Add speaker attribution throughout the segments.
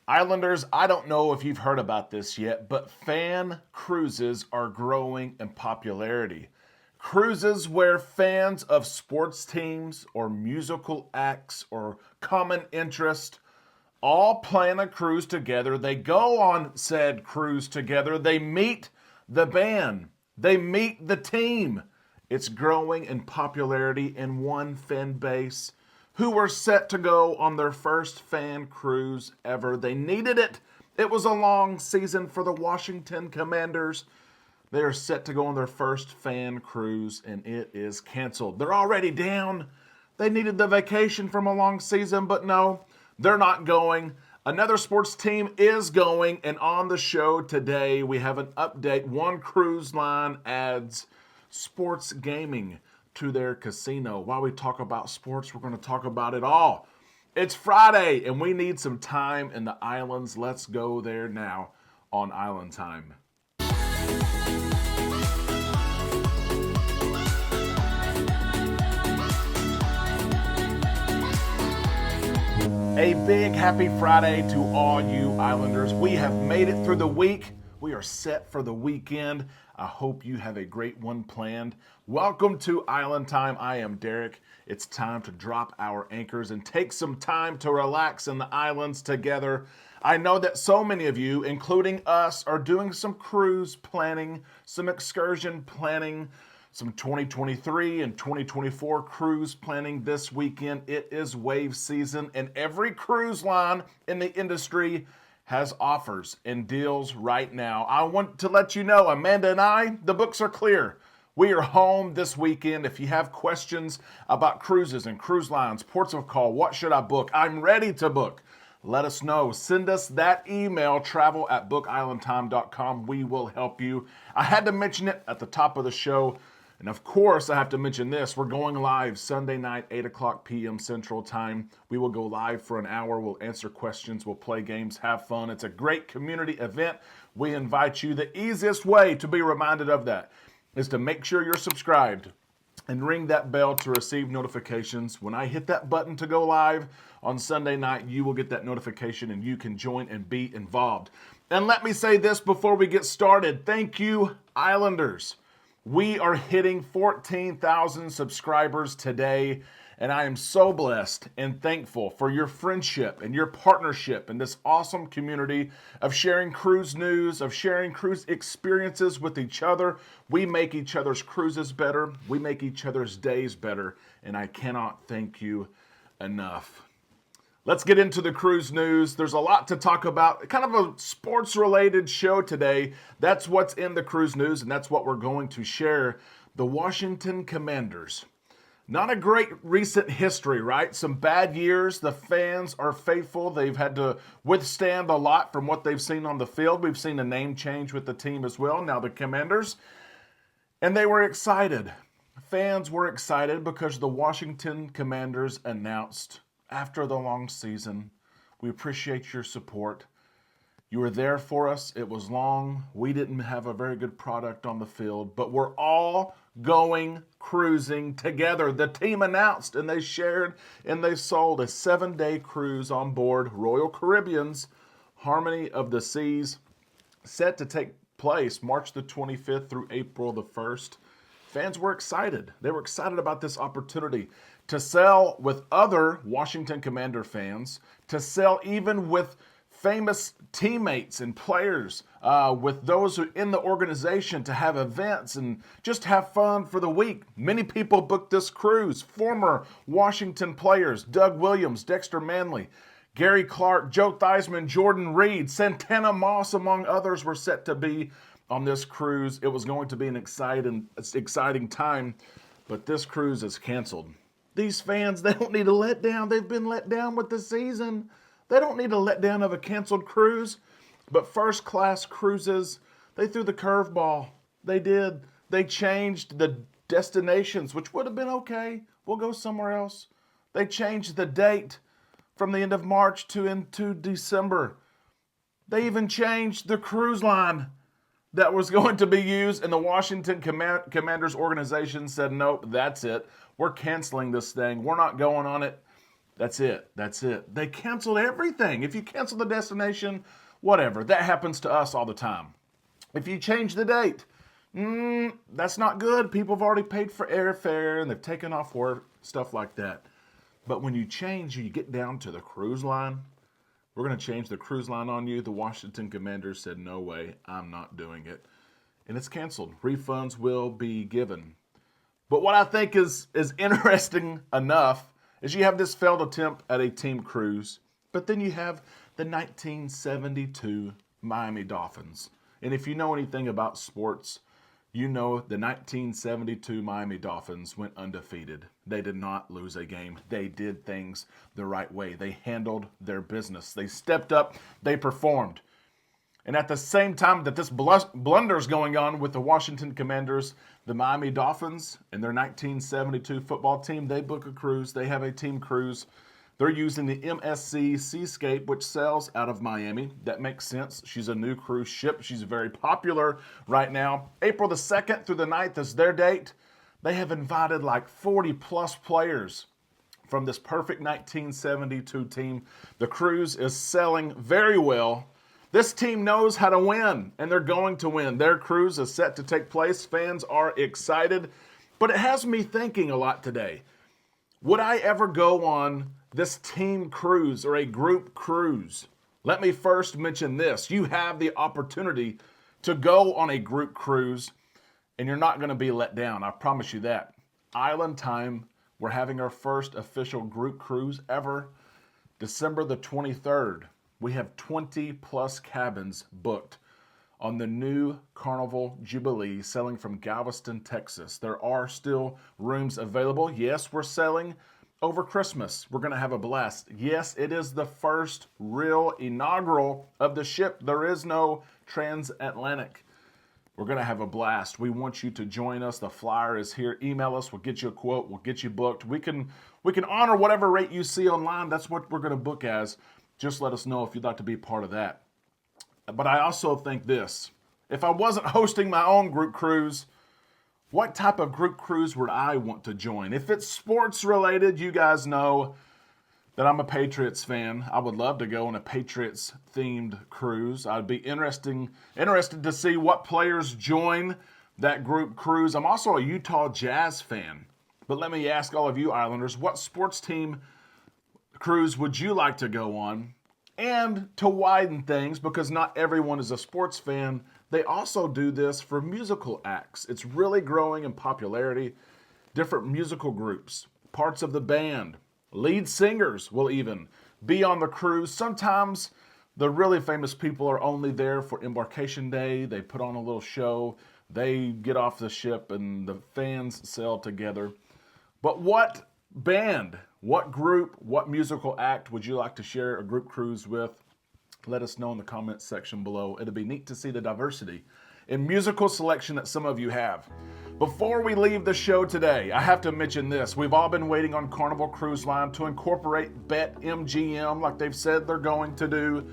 Speaker 1: Islanders, I don't know if you've heard about this yet, but fan cruises are growing in popularity. Cruises where fans of sports teams or musical acts or common interest all plan a cruise together. They go on said cruise together. They meet the band. They meet the team. It's growing in popularity in one fan base who were set to go on their first fan cruise ever. They needed it. It was a long season for the Washington Commanders. They are set to go on their first fan cruise, and it is canceled. They're already down. They needed the vacation from a long season, but no, they're not going. Another sports team is going, and on the show today, we have an update. One cruise line adds sports gaming to their casino. While we talk about sports, we're going to talk about it all. It's Friday, and we need some time in the islands. Let's go there now on Island Time. A big happy Friday to all you Islanders. We have made it through the week. We are set for the weekend. I hope you have a great one planned. Welcome to Island Time. I am Derek. It's time to drop our anchors and take some time to relax in the islands together. I know that so many of you, including us, are doing some cruise planning, some excursion planning, some 2023 and 2024 cruise planning this weekend. It is wave season, and every cruise line in the industry has offers and deals right now. I want to let you know, Amanda and I, the books are clear. We are home this weekend. If you have questions about cruises and cruise lines, ports of call, what should I book? I'm ready to book. Let us know. Send us that email, travel@bookislandtime.com. We will help you. I had to mention it at the top of the show. And of course, I have to mention this. We're going live Sunday night, 8 o'clock p.m. Central Time. We will go live for an hour. We'll answer questions. We'll play games, have fun. It's a great community event. We invite you. The easiest way to be reminded of that is to make sure you're subscribed and ring that bell to receive notifications. When I hit that button to go live on Sunday night, you will get that notification and you can join and be involved. And let me say this before we get started. Thank you, Islanders. We are hitting 14,000 subscribers today, and I am so blessed and thankful for your friendship and your partnership in this awesome community of sharing cruise news, of sharing cruise experiences with each other. We make each other's cruises better. We make each other's days better, and I cannot thank you enough. Let's get into the cruise news. There's a lot to talk about. Kind of a sports-related show today. That's what's in the cruise news, and that's what we're going to share. The Washington Commanders. Not a great recent history, right? Some bad years. The fans are faithful. They've had to withstand a lot from what they've seen on the field. We've seen a name change with the team as well. Now the Commanders. And they were excited. Fans were excited because the Washington Commanders announced after the long season, we appreciate your support. You were there for us. It was long. We didn't have a very good product on the field, but we're all going cruising together. The team announced and they shared and they sold a 7-day cruise on board Royal Caribbean's Harmony of the Seas, set to take place March the 25th through April the 1st. Fans were excited. They were excited about this opportunity to sell with other Washington Commander fans, to sell even with famous teammates and players, with those who in the organization, to have events and just have fun for the week. Many people booked this cruise. Former Washington players, Doug Williams, Dexter Manley, Gary Clark, Joe Theismann, Jordan Reed, Santana Moss, among others, were set to be on this cruise. It was going to be an exciting time, but this cruise is canceled. These fans, they don't need a letdown. They've been let down with the season. They don't need a letdown of a canceled cruise. But First Class Cruises, they threw the curveball. They did. They changed the destinations, which would have been okay. We'll go somewhere else. They changed the date from the end of March to into December. They even changed the cruise line that was going to be used, and the Washington Commanders organization said, nope, that's it. We're canceling this thing. We're not going on it. That's it. That's it. They canceled everything. If you cancel the destination, whatever. That happens to us all the time. If you change the date, that's not good. People have already paid for airfare and they've taken off work, stuff like that. But when you change, you get down to the cruise line. We're going to change the cruise line on you. The Washington Commanders said, no way, I'm not doing it. And it's canceled. Refunds will be given. But what I think is interesting enough is you have this failed attempt at a team cruise, but then you have the 1972 Miami Dolphins. And if you know anything about sports, you know the 1972 Miami Dolphins went undefeated. They did not lose a game. They did things the right way. They handled their business. They stepped up. They performed. And at the same time that this blunder is going on with the Washington Commanders, the Miami Dolphins and their 1972 football team, they book a cruise. They have a team cruise. They're using the MSC Seascape, which sails out of Miami. That makes sense. She's a new cruise ship. She's very popular right now. April the 2nd through the 9th is their date. They have invited like 40-plus players from this perfect 1972 team. The cruise is selling very well. This team knows how to win, and they're going to win. Their cruise is set to take place. Fans are excited. But it has me thinking a lot today. Would I ever go on this team cruise or a group cruise? Let me first mention this. You have the opportunity to go on a group cruise, and you're not going to be let down. I promise you that. Island time, we're having our first official group cruise ever. December the 23rd. We have 20-plus cabins booked on the new Carnival Jubilee sailing from Galveston, Texas. There are still rooms available. Yes, we're sailing over Christmas. We're going to have a blast. Yes, it is the first real inaugural of the ship. There is no transatlantic. We're going to have a blast. We want you to join us. The flyer is here. Email us. We'll get you a quote. We'll get you booked. We can honor whatever rate you see online. That's what we're going to book as. Just let us know if you'd like to be part of that. But I also think this. If I wasn't hosting my own group cruise, what type of group cruise would I want to join? If it's sports related, you guys know that I'm a Patriots fan. I would love to go on a Patriots themed cruise. I'd be interested to see what players join that group cruise. I'm also a Utah Jazz fan. But let me ask all of you Islanders, what sports team cruise would you like to go on? And to widen things, because not everyone is a sports fan, they also do this for musical acts. It's really growing in popularity. Different musical groups, parts of the band, lead singers will even be on the cruise. Sometimes the really famous people are only there for embarkation day. They put on a little show. They get off the ship and the fans sail together. But what band, what group, what musical act would you like to share a group cruise with? Let us know in the comments section below. It'll be neat to see the diversity in musical selection that some of you have. Before we leave the show today, I have to mention this. We've all been waiting on Carnival Cruise Line to incorporate BetMGM like they've said they're going to do.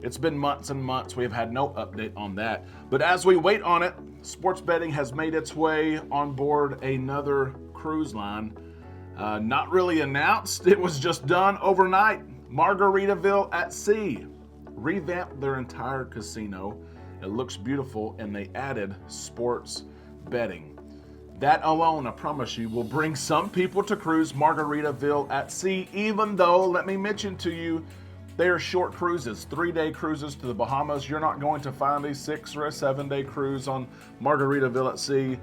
Speaker 1: It's been months and months. We have had no update on that. But as we wait on it, sports betting has made its way on board another cruise line. Not really announced. It was just done overnight. Margaritaville at Sea revamped their entire casino. It looks beautiful, and they added sports betting. That alone, I promise you, will bring some people to cruise Margaritaville at Sea, even though, let me mention to you, they are short cruises, 3-day cruises to the Bahamas. You're not going to find a 6 or a 7-day cruise on Margaritaville at Sea.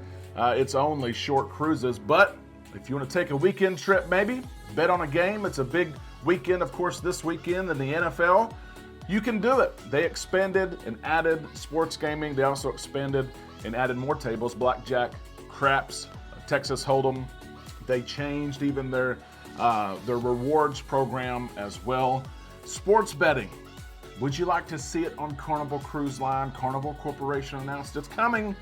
Speaker 1: It's only short cruises, but if you want to take a weekend trip, maybe bet on a game. It's a big weekend, of course, this weekend in the NFL. You can do it. They expanded and added sports gaming. They also expanded and added more tables, blackjack, craps, Texas Hold'em. They changed even their rewards program as well. Sports betting. Would you like to see it on Carnival Cruise Line? Carnival Corporation announced it's coming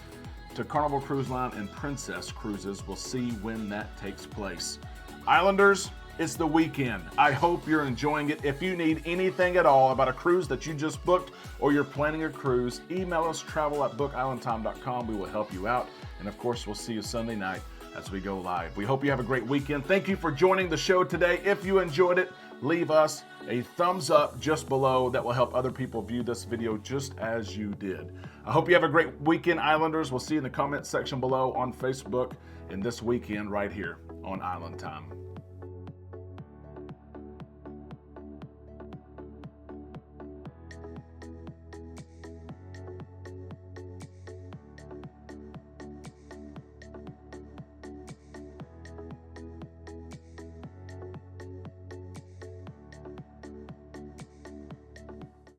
Speaker 1: to Carnival Cruise Line and Princess Cruises. We'll see when that takes place. Islanders, it's the weekend. I hope you're enjoying it. If you need anything at all about a cruise that you just booked or you're planning a cruise, email us, travel@bookislandtime.com. We will help you out. And of course, we'll see you Sunday night as we go live. We hope you have a great weekend. Thank you for joining the show today. If you enjoyed it, leave us a thumbs up just below. That will help other people view this video just as you did. I hope you have a great weekend, Islanders. We'll see you in the comment section below on Facebook and this weekend right here on Island Time.